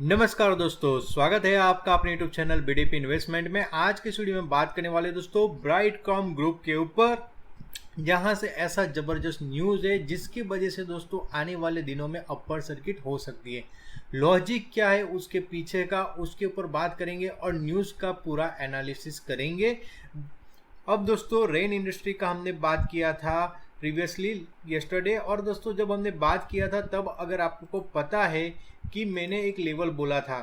नमस्कार दोस्तों, स्वागत है आपका अपने यूट्यूब चैनल बीडीपी इन्वेस्टमेंट में। आज की वीडियो में बात करने वाले दोस्तों ब्राइटकॉम ग्रुप के ऊपर, जहां से ऐसा जबरदस्त न्यूज़ है जिसकी वजह से दोस्तों आने वाले दिनों में अपर सर्किट हो सकती है। लॉजिक क्या है उसके पीछे का, उसके ऊपर बात करेंगे और न्यूज़ का पूरा एनालिसिस करेंगे। अब दोस्तों रेन इंडस्ट्री का हमने बात किया था प्रीवियसली यस्टरडे, और दोस्तों जब हमने बात किया था तब अगर आपको पता है कि मैंने एक लेवल बोला था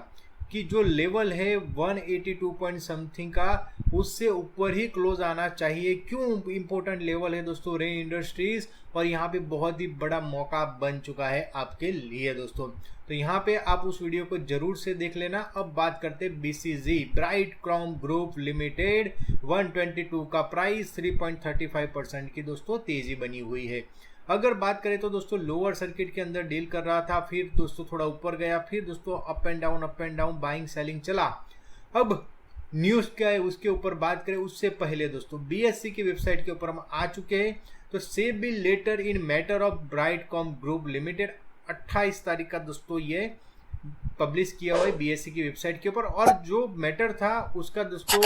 कि जो लेवल है 182 पॉइंट समथिंग का, उससे ऊपर ही क्लोज आना चाहिए। क्यों इंपॉर्टेंट लेवल है दोस्तों रेन इंडस्ट्रीज, और यहाँ पे बहुत ही बड़ा मौका बन चुका है आपके लिए दोस्तों। तो यहाँ पे आप उस वीडियो को जरूर से देख लेना। अब बात करते हैं बीसीजी ब्राइटकॉम ग्रुप लिमिटेड। 122 का प्राइस 3.35% की दोस्तों तेजी बनी हुई है। अगर बात करें तो दोस्तों लोअर सर्किट के अंदर डील कर रहा था, फिर दोस्तों थोड़ा ऊपर गया, फिर दोस्तों up and down buying selling चला। अब न्यूज़ क्या है उसके ऊपर बात करें उससे पहले दोस्तों बीएससी की वेबसाइट के ऊपर हम आ चुके हैं। तो SEBI letter in matter of Brightcom group limited 28 तारीख का दोस्तों ये पब्लिश किया हुआ है बीएससी की वेबसाइट के ऊपर, और जो मैटर था उसका दोस्तों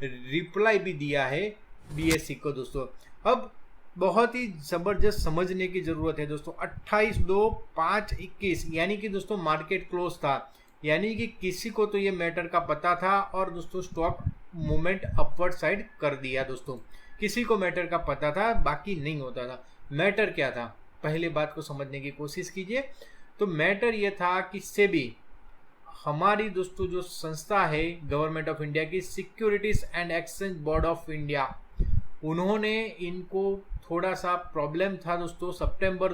रिप्लाई भी दिया है बीएससी को दोस्तों। अब बहुत ही जबरदस्त समझने की जरूरत है दोस्तों। 28/2/5/21 यानी कि दोस्तों मार्केट क्लोज था, यानी कि किसी को तो ये मैटर का पता था, और दोस्तों स्टॉक मूवमेंट अपवर्ड साइड कर दिया दोस्तों। किसी को मैटर का पता था, बाकी नहीं होता था। मैटर क्या था, पहले बात को समझने की कोशिश कीजिए। तो मैटर ये था कि सेबी हमारी दोस्तों जो संस्था है गवर्नमेंट ऑफ इंडिया की, securities and exchange board of India, उन्होंने इनको थोड़ा सा प्रॉब्लम था दोस्तों। सितंबर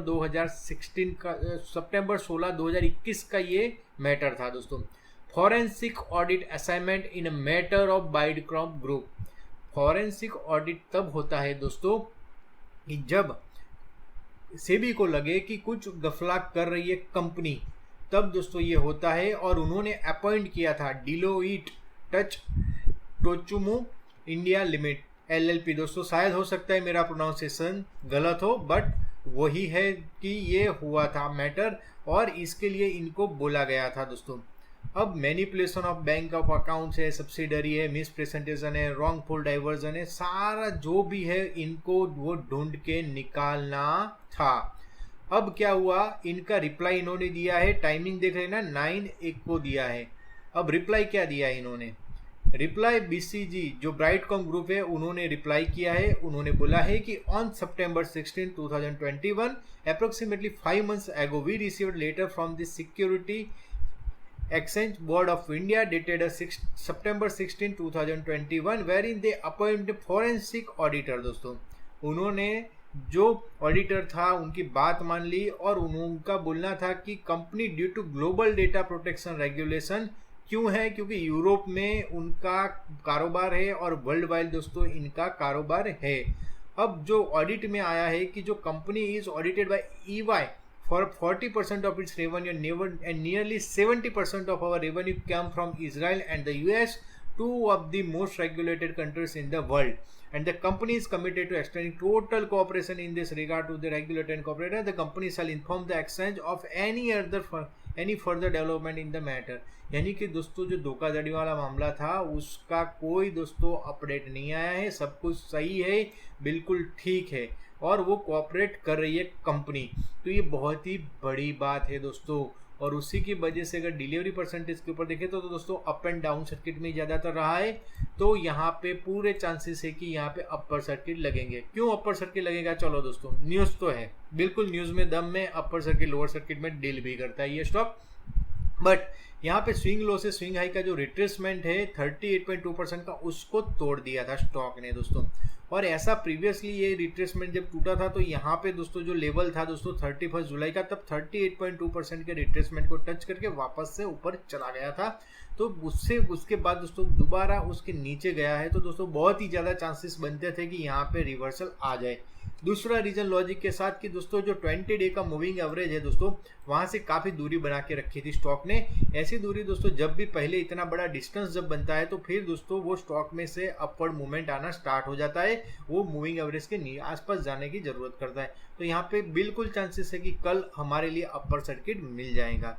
16 2021 का ये मैटर था दोस्तों। Forensic audit assignment in matter of Brightcom group. Forensic audit तब होता है दोस्तों कि जब सेबी को लगे कि कुछ गफला कर रही है कंपनी, तब दोस्तों ये होता है। और उन्होंने अपॉइंट किया था डिलोइट टच टोचुमो इंडिया लिमिट एलएलपी दोस्तों। शायद हो सकता है मेरा प्रोनाउंसिएशन गलत हो, बट वही है कि ये हुआ था मैटर, और इसके लिए इनको बोला गया था दोस्तों। अब manipulation of bank of accounts है, सब्सिडरी है, मिस प्रेजेंटेशन है, रॉन्गफुल डाइवर्जन है, सारा जो भी है इनको वो ढूंढ के निकालना था। अब क्या हुआ, इनका रिप्लाई इन्होंने दिया है, टाइमिंग देख लेना 9:01 को दिया है। अब रिप्लाई क्या दिया है इन्होंने, रिप्लाई बीसीजी जो ब्राइटकॉम ग्रुप है उन्होंने रिप्लाई किया है। उन्होंने बोला है कि on September 16, 2021 approximately 5 months ago we received letter from the Security Exchange Board of India dated September 16, 2021 wherein they appointed forensic auditor दोस्तों। उन्होंने जो ऑडिटर था उनकी बात मान ली, और उनका बोलना था कि company due to global data protection regulation, क्यों है, क्योंकि यूरोप में उनका कारोबार है और वर्ल्ड वाइड दोस्तों इनका कारोबार है। अब जो ऑडिट में आया है कि जो company is audited by EY for 40% of its revenue and nearly 70% of our revenue come from Israel and the US, two of the most regulated countries in the world, and the company is committed to extending total cooperation in this regard to the regulator and cooperator. The company shall inform the exchange of any further development in the matter. यानी कि दोस्तों जो धोखाधड़ी वाला मामला था उसका कोई दोस्तों अपडेट नहीं आया है, सब कुछ सही है, बिल्कुल ठीक है, और वो कोऑपरेट कर रही है कंपनी। तो ये बहुत ही बड़ी बात है दोस्तों, और उसी की वजह से अगर डिलीवरी परसेंटेज के ऊपर देखें तो दोस्तों अप एंड डाउन सर्किट में ज़्यादातर रहा है। तो यहाँ पे पूरे चांसेस है कि यहाँ पे अपर सर्किट लगेंगे। क्यों अपर सर्किट लगेगा, चलो दोस्तों न्यूज़ तो है, बिल्कुल न्यूज़ में दम में अपर सर्किट लोअर सर्किट में डील भी करता है ये स्टॉक। बट यहाँ पे स्विंग लो से स्विंग हाई का जो रिट्रेसमेंट है 38.2% का, उसको तोड़ दिया था स्टॉक ने दोस्तों। और ऐसा प्रीवियसली ये रिट्रेसमेंट जब टूटा था तो यहाँ पे दोस्तों जो लेवल था दोस्तों 31 जुलाई का, तब 38.2% के रिट्रेसमेंट को टच करके वापस से ऊपर चला गया था। तो उसके बाद दोस्तों दोबारा उसके नीचे गया है, तो दोस्तों बहुत ही ज़्यादा चांसेस बनते थे कि यहाँ पे रिवर्सल आ जाए। दूसरा रीजन लॉजिक के साथ कि दोस्तों जो 20 डे का मूविंग एवरेज है दोस्तों, वहां से काफ़ी दूरी बना के रखी थी स्टॉक ने। ऐसी दूरी दोस्तों जब भी पहले इतना बड़ा डिस्टेंस जब बनता है तो फिर दोस्तों वो स्टॉक में से अपवर्ड मूवमेंट आना स्टार्ट हो जाता है, वो मूविंग एवरेज के आसपास जाने की जरूरत करता है। तो यहाँ पे बिल्कुल चांसेस है कि कल हमारे लिए अपर सर्किट मिल जाएगा।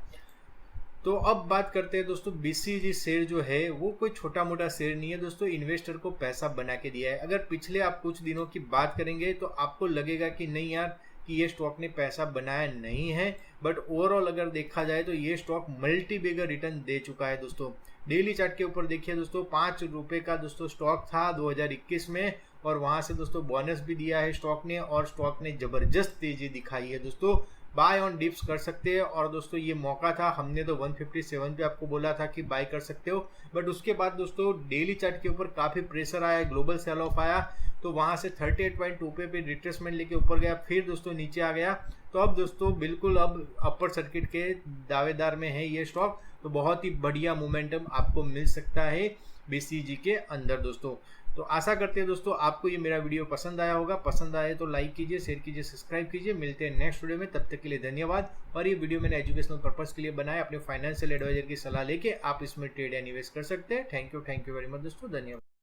तो अब बात करते हैं दोस्तों, BCG शेयर जो है वो कोई छोटा मोटा शेयर नहीं है दोस्तों, इन्वेस्टर को पैसा बना के दिया है। अगर पिछले आप कुछ दिनों की बात करेंगे तो आपको लगेगा कि नहीं यार कि ये स्टॉक ने पैसा बनाया नहीं है, बट ओवरऑल अगर देखा जाए तो ये स्टॉक मल्टी बिगर रिटर्न दे चुका है दोस्तों। डेली चार्ट के ऊपर देखिए दोस्तों, 5 रुपए का दोस्तों स्टॉक था 2021 में, और वहां से दोस्तों बोनस भी दिया है स्टॉक ने, और स्टॉक ने जबरदस्त तेजी दिखाई है दोस्तों। बाय ऑन डिप्स कर सकते हैं, और दोस्तों ये मौका था, हमने तो 157 पे आपको बोला था कि बाय कर सकते हो, बट उसके बाद दोस्तों डेली चार्ट के ऊपर काफी प्रेशर आया, ग्लोबल सेल ऑफ आया, तो वहां से 38.2 पे रिट्रेसमेंट लेके ऊपर गया, फिर दोस्तों नीचे आ गया। तो अब दोस्तों बिल्कुल अब अपर सर्किट के दावेदार में है ये स्टॉक, तो बहुत ही बढ़िया मोमेंटम आपको मिल सकता है BCG के अंदर दोस्तों। तो आशा करते हैं दोस्तों आपको ये मेरा वीडियो पसंद आया होगा। पसंद आए तो लाइक कीजिए, शेयर कीजिए, सब्सक्राइब कीजिए। मिलते हैं नेक्स्ट वीडियो में, तब तक के लिए धन्यवाद। और ये वीडियो मैंने एजुकेशनल पर्पस के लिए बनाया, अपने फाइनेंशियल एडवाइजर की सलाह लेके आप इसमें ट्रेड या निवेश कर सकते हैं। थैंक यू वेरी मच दोस्तों, धन्यवाद।